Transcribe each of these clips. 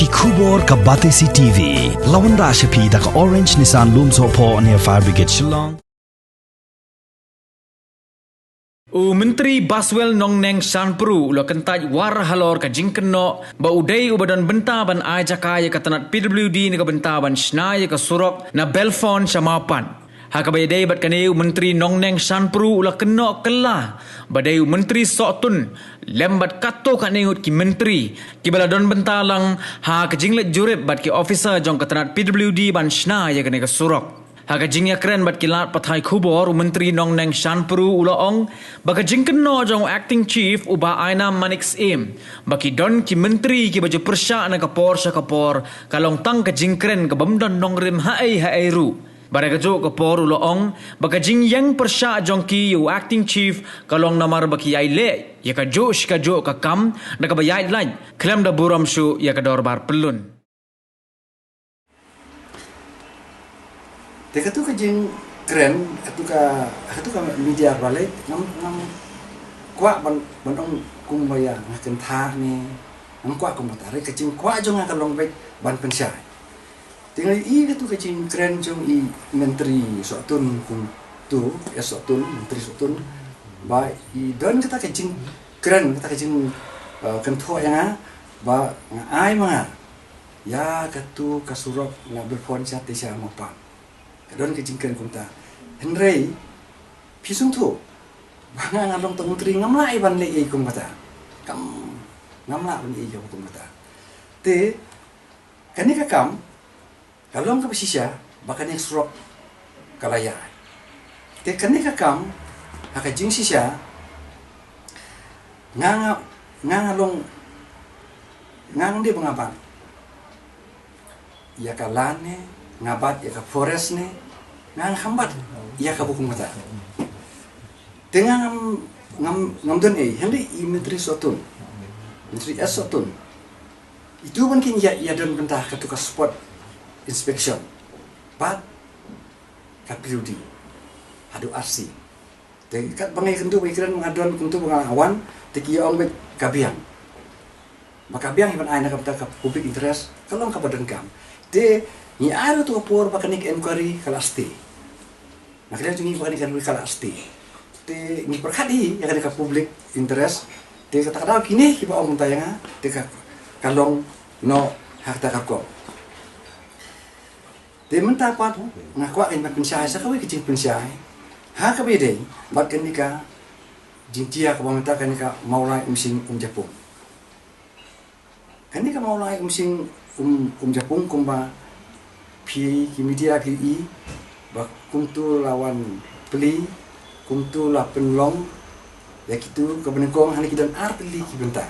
Kubor ka Batesi TV. Lawan Rashapi da ka Orange Nissan Lumso po near Fire Brigade Shillong. Menteri Baswell Nong Neng Sanpru ulo kentaj war halor ka jingkeno ba udai ubadan bentaban ajaka ya katanat PWD ni ka bentaban snaya ka surok na Belfon Samapan. Hakabay day bat kaneu Menteri Nong Neng Sanpru ulo keno kela badai Menteri Sotun lembat kato kaneu ki menteri ki baladon bentalang ha ka jinglet jurip bat ki officer jong katanat PWD ban snaya ka ne ka surok. Haga jingya keren bat kilat pathai khubor Menteri Nong Neng Sanpru ulaong baka jingkeno jong acting chief uba aina manix im baki don ki menteri ki baju persya na kapor sa kapor kalong tang ka jingkren ka bamdon nong rim haai ru baraka jo kapor ulaong baka jingyang persya jong ki yu acting chief kalong namar baki ai le ya ka jo ka kam na ka bayai lai klem da buram shu ya ka dorbar pelun. Teka tu kajing keren, atu ka media balik, ngam kuat bandong kumbaya ngaken thah ni, ngam kuat kumbatarik kajing kuat jong ngakan long baik ban pensyai. Tinggal i tu kajing keren jong i menteri Sotun kum tu, ya Sotun menteri Sotun, ba i don kata kajing keren kata kajing kentua yang ba ngai mangar, ya katu kasurok na berpon sate sia mapan. Kadon ke jingkan kumta Henry pisung tu banga ngalong tong menteri ngamla iban le kum kata kam ngamla ban i jong kum kata te kani ka kam kalong ka besisya bakane surok kalaya te kani ka kam haka jing sisya ngalong ngang di bengaban ya kalane ngabat ya ka forest ni ngang hambat ya ka bukum kata dengan ngam don henry i menteri Sotun menteri Sotun itu pun kin ya don bentah ka tukas spot inspection bat ka PWD adu RC te kat bangai kentu pikiran mengadon kentu awan te ki ong bet kabiang maka biang iban aina ka public interest kalong ka badan kam te ni air tu kapur bakanik inquiry kalasti. Nak dia tungi bakanik inquiry kalasti. Te ni perkadi yang ada ke public interest. Te kata-kata kini kiba om tayanga te kalong no harta kakko. Te menta pat ngakwa in pensyai sa kawi kecing pensyai. Ha ka bede bat kenika jintia ka pamenta kenika maulai umsing Japung. Kenika maulai umsing Japung kumba pi media PI bak kumtu lawan peli kumtu la penlong ya kitu kebenengkong hani kidan ar peli ki benta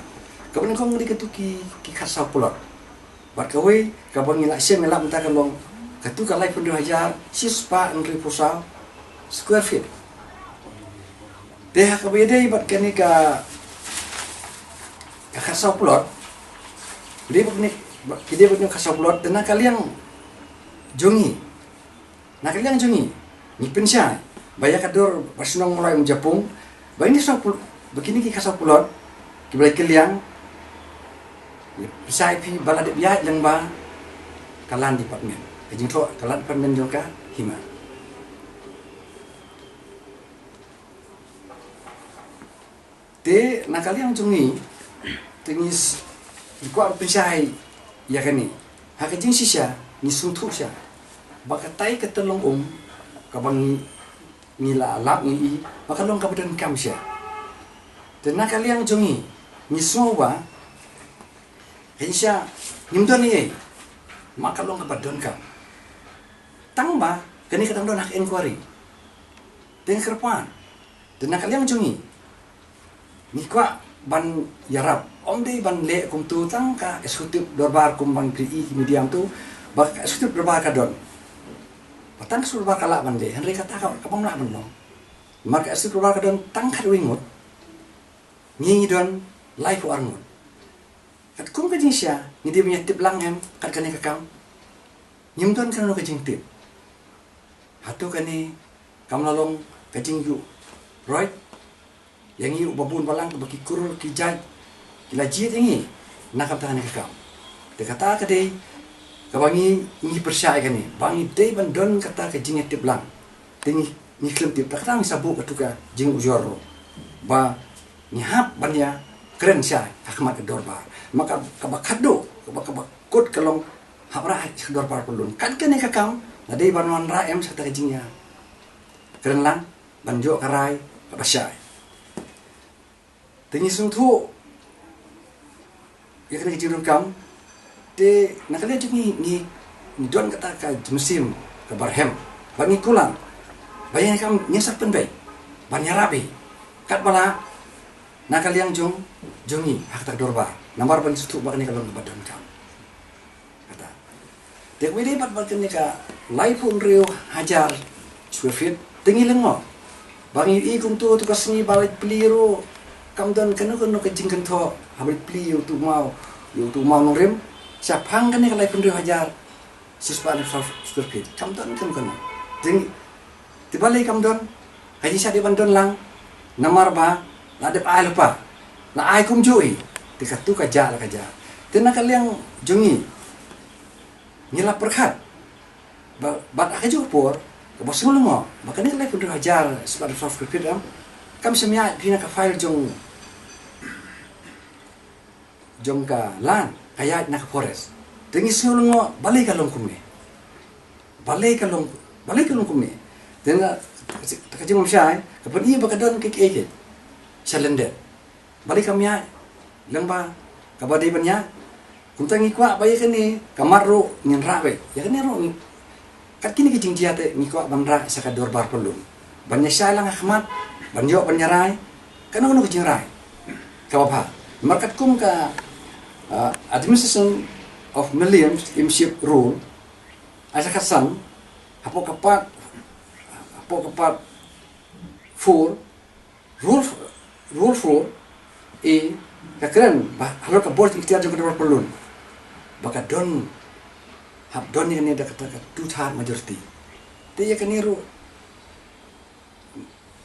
kebenengkong di ketu ki khasau pulot bat kawe ka bang ila sem ila benta kalong ketu ka lai pendu hajar sispa ngri pusau square feet deh ka bede bat kani ka khasau pulot dia punya khasau pulot dan kalian jongi, nak kalian jongi, ni pensyai, bayar kador pasunong mulai menjapung, bayar ni sok begini kita kasar pulot, kita kalian, pisai pi balad biar yang ba kalan department, kajing tu kalan department juga hima. Te nak kalian jongi, tengis ikuat pensyai, ya kan ni, hak kajing sisa. Ni suntuk siya baka tay katalong kabang nila alap ni baka long kabadan kam siya dan nakaliang jongi ni soba hensya nimdon ni maka long kabadan kam tangba kani katang don hak inquiry dan kerpan dan nakaliang jongi ni kwa ban yarap omde ban le kum tu tangka eksekutif dorbar kum bang PI mediam tu bak eksekutif dorbar kadon patang sul bak kalak bande henry kata kapang nak bendong maka eksekutif dorbar kadon tangkat wingut ngi don life warngut kat kum kajing sia ni dia punya tip langhem kat kani kakam nyimton kan kajing tip hatu kani kam lalong kajing yu right yang iu babun balang bagi kurul kijaj kila jit ini nakam tangan kakam Dia kata ke dia, kabangi ini percaya kan ni, bangi dia bandon kata ke jing etip lang, tinggi ni klem tip, tak kata sabuk ketuka jing ujor, ba ni hap banya keren syai, hakmat ke dorbar, maka kabak kado, kabak kot kalong hapra ke dorbar pelun, kan ni kakam, nadai banuan raem sata ke jingnya, keren lang, banjo karai, kabak syai, tinggi sungtu, ya kena kecil kam. De nakalian juga ni don kata ka musim ke barhem bangi kulang bayang kam nyesak pen bay banya rabi kat bala nakalian jongi hak tak dorba namar ban sutu bakni kalau ngebadan kam kata de wede bat bakni ka lai pun rio hajar square feet tinggi lengo bangi i kum tu kasni balit peliro kam don kena ke jingkan tho habit pli tu mau nurem siapang kan ni kalau pun dia hajar sesuatu square feet kam don kan jadi tiba lagi kam don haji sa di bandon lang namar ba la de pa lupa la ai kum joi tikatu kaja tena kalian jongi nyela perkhat bat aja por ke bos ngulungo maka ni lagi pun dia hajar sesuatu square feet kam semia pina ka file jong ka lan kaya nak forest. Tengi sulungo balai kalong kumne. Balai kalong kumne. Tenga kaji mamsyai, kapan iya bakadon kek eke. Chalender. Balai kamya lengba kabadai banya. Kuntangi kwa bayi kene kamaro nyen rawe. Ya kene ro ni. Kat kini kijing dia te ni kwa banra saka dorbar pelun. Banya syai lang ahmad, banyo banyarai. Kana ono kijing rai. Kabapa. Markat kum ka administration of millions imship rule asa kasan hapo kapat for rule for kakren halo ka board ikhtiar jong kedua pelun baka don hab don ni ada kata two third majority te ya kaniru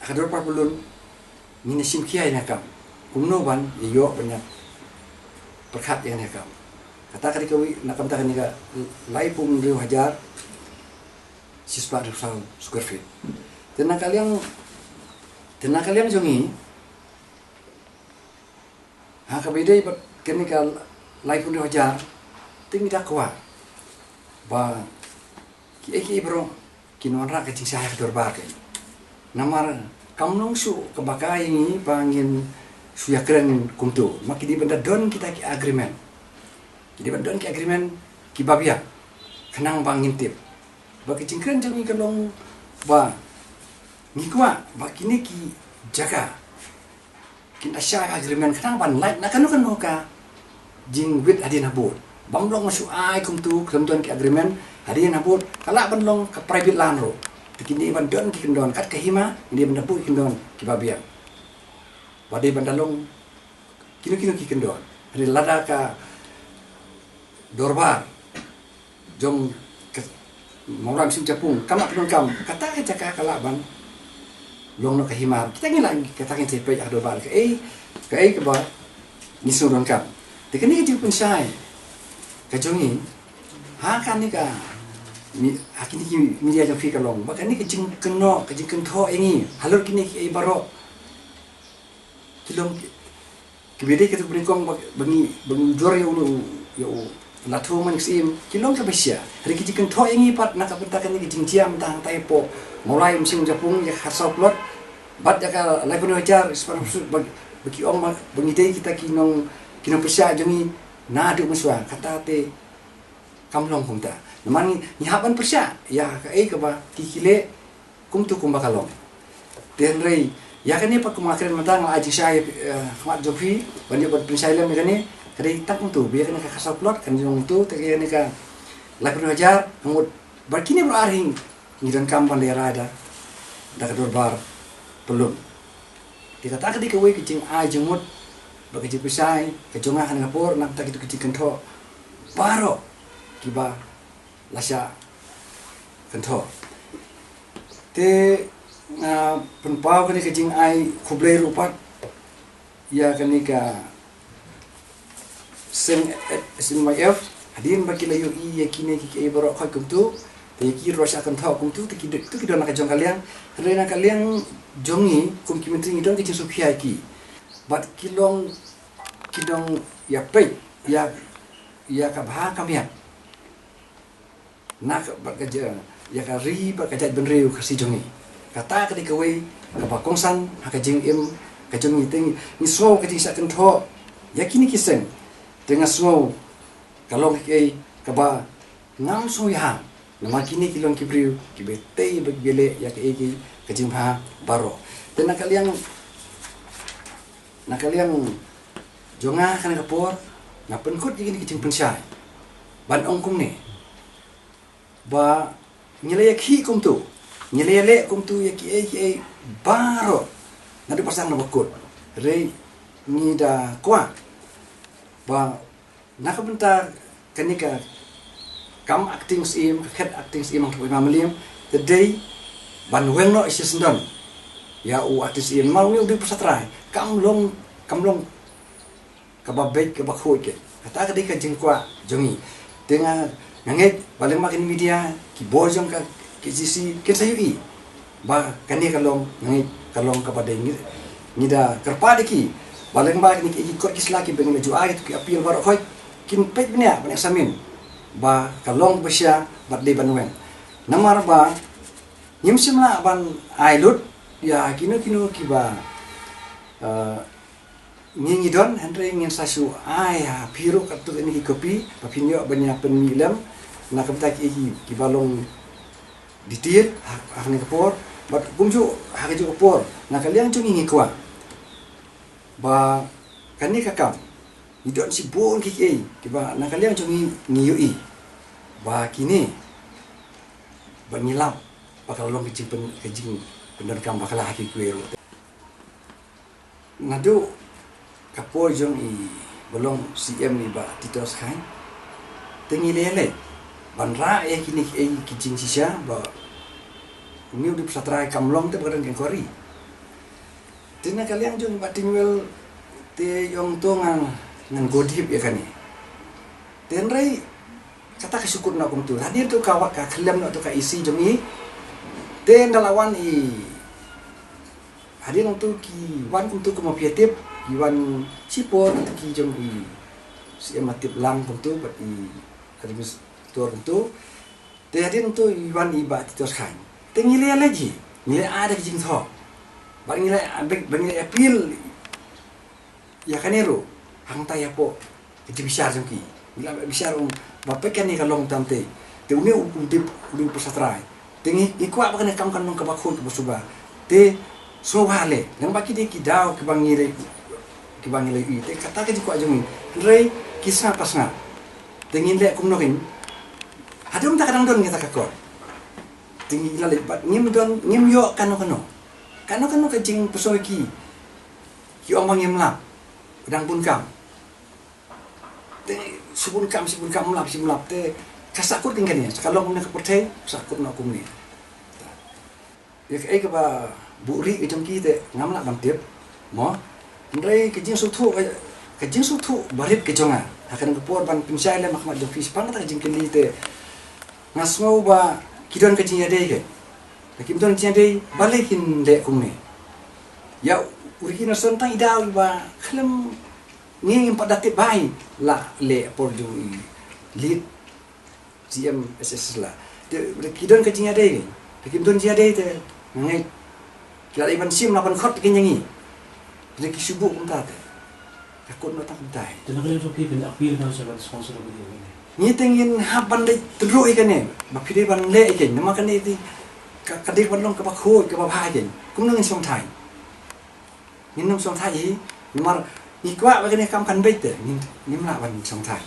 kador pelun ni sim kiai nakam kumno ban yo banyak perkhat yang nakam kata kali kawi nakam tak ni ka lai pun riu hajar siswa ratusan square feet tena kalian jongi ha ka bidai bat kini ka lai pun riu hajar tinggi dak kwa ba ki bro kinon ra ka cing saya kedor ba ke namar kamnong su kebakai ini pangin suya keren kumtu maki di benda don kita ki agreement jadi benda don ki agreement ki babia kenang bang ngintip baki cingkren jangi kalong ba ngikwa baki ni ki jaga kita syah agreement kenang ban like nak kan ka jing wit adina bot bang long masuk ai kumtu ketentuan ki agreement adina bot kala ban long ka private land ro tikini ban don ki kendon kat ke hima ini benda bu kendon ki babia wadai bandalong kino ki kendon hari lada ka dorbar jom mauram sim capung kamak pendon kam kata ke caka kala bang long no kahimar kita ngi lagi kata ke cepai dorbar ke ke ba ni suron kam tekani ke pun sai ka jongi ha kan ni ka mi akini ki media jo fi kalong ba kan ni ke jing keno ke jing kentho engi halor kini ki baro kilom kibede kita berikom bagi jor yo latu man sim kilom ka besya hari kiji kan tho engi pat nak kapentakan ni jing jiam tang taipo mulai musim japung ya khasau plot bat ya ka lai pun hajar bagi om bagi dei kita kinong pesya jongi na adu muswa kata te kamlong kumta namani ni haban pesya ya ka ka ba kikile kumtu kumbakalong tenrei ya kan ni pak kumakren matang aji syai khmat jofi banyak buat prinsailam ni kan ni kadai tak tu biar kan ka kasau plot kan jong tu te ni ka lakun hajar ngut barkini bro aring ni dan kampan daerah ada dak dorbar pelum kita tak di kawai kecing ai jemut bagi jepusai kejongah kan ngapor nak tak itu kecing kentho baro kiba lasya kentho te penpau kani kecing ai kublai rupat ya kani ka sen SMYF Hadirin bagi layu ya kini ki borok khoi kum tu te ki ros akan thau kum tu ki don nak jong kalian rena kalian jongi kum ki mentri don ki su khia ki bat kilong kidong ya pe ya ka bha kam ya nak bat kerja ya ka ri bat kerja ben riu ka si jongi kata ka di ka we ka ba kongsan ha ka jing im ka jongi ting ni so ka ti sa kan tho ya kini kisen dengan so kalau ke kaba ngam so ya nama kini kilong kibriu kibete begbele ya ke kejimha baro dan nakaliang jonga kan kapor ngapen kut gini kicing pensai ban ongkum ni ba nyelaya ki kum tu nyelaya le kum tu ya ki baro nadu pasang na bakut re ni da kwa ba nakabenta kanika kam acting sim head acting sim ang mamaliam the day ban wengno is don ya u artis im mau ni udah pusatrai kam long kababek kabakhoy ke kata ka di ka jingkwa jongi dengan nganget paling makin media ki bojong ka ki sisi ke sayu ba kani kalong nganget kalong kapada ni da kerpa ki paling ba ni ki kot kislaki bengen ju ai ki apil bar khoi kin pet bnya banyak samin ba kalong besya bat de banwen namar ba nyimsimla ban ailut ya kino ki ba ngingi don andre ngin sasu aya piru katu ini kopi papinyo banyak penilam nak kata ki balong ditir hakni kapor bat kumju hakju kapor nak kalian tu ngingi kwa ba kani kakam idon si bon ki ba nak kalian tu ngiyui ba kini banyilap bakal long kejing bener kam bakal haki kuero nadu kapor jong belum CM ni ba titos kan tengi lele banra kini kijing sisa ba ni udah pesatrai kamlong te badan kan kori tina kalian jong batingwel te yong to ngan godhip ya kan ni tenrai kata kesyukur nak kum tu hadir tu kawak ka kelam nak tu ka isi jong ten dalawan hadir tu ki wan kum tu kuma piatip Iwan Cipor ki jom si ematip lang tu bat kadis tor tu te hadin tu Iwan iba titos kan te ngile lagi ngile ada jing tho ba ngile apil ya kanero hang ta ya po ti bisar jom ki ngila bisar ba pekan ni kalong tamte te uni udip pusatrai te ngi kwa ba kan kam nong ka bakhon ka suba te so hale yang baki de ki daw ki bangire kibang lagi te kata ke jiko ajumi rei kisah pasna tengin le kum nokin hadum tak kadang don kita kakor tingi la lepat ngim don ngim yo kano ke jing pesoi ki omang ngim la udang pun kam te subun kam lap te kasakut tinggal ni kalau mun ke porte sakut nak kum ni ya ke ba buri ejong ki te ngam la bang tiap mo Ndai kejing sutu barit kejonga akan kepor ban pinsai le makmat do fis pan kata kejing keli te ngasngau ba kidon kejing ya dei ke takim don kejing dei balikin le kumne ya uri na son tang idau ba khlem nging padat bai la le por du lead GM SS la te kidon kejing ya dei takim don kejing ya dei te ngai kila iban sim lapan khot kenyangi jadi kisubuk pun tak ada. Takut nak tak betai. Jangan kalian rugi kena appeal dengan sebab sponsor video ini. Ni tengin haban dek teruk ikan ni. Bapide ban le ikan. Nama kan ni kadir ban long kabak hoi kabak ikan. Kum nang song thai. Ni nang song thai. Namar ni kwa bagai ni kam kan bete. Ni mla ban song thai.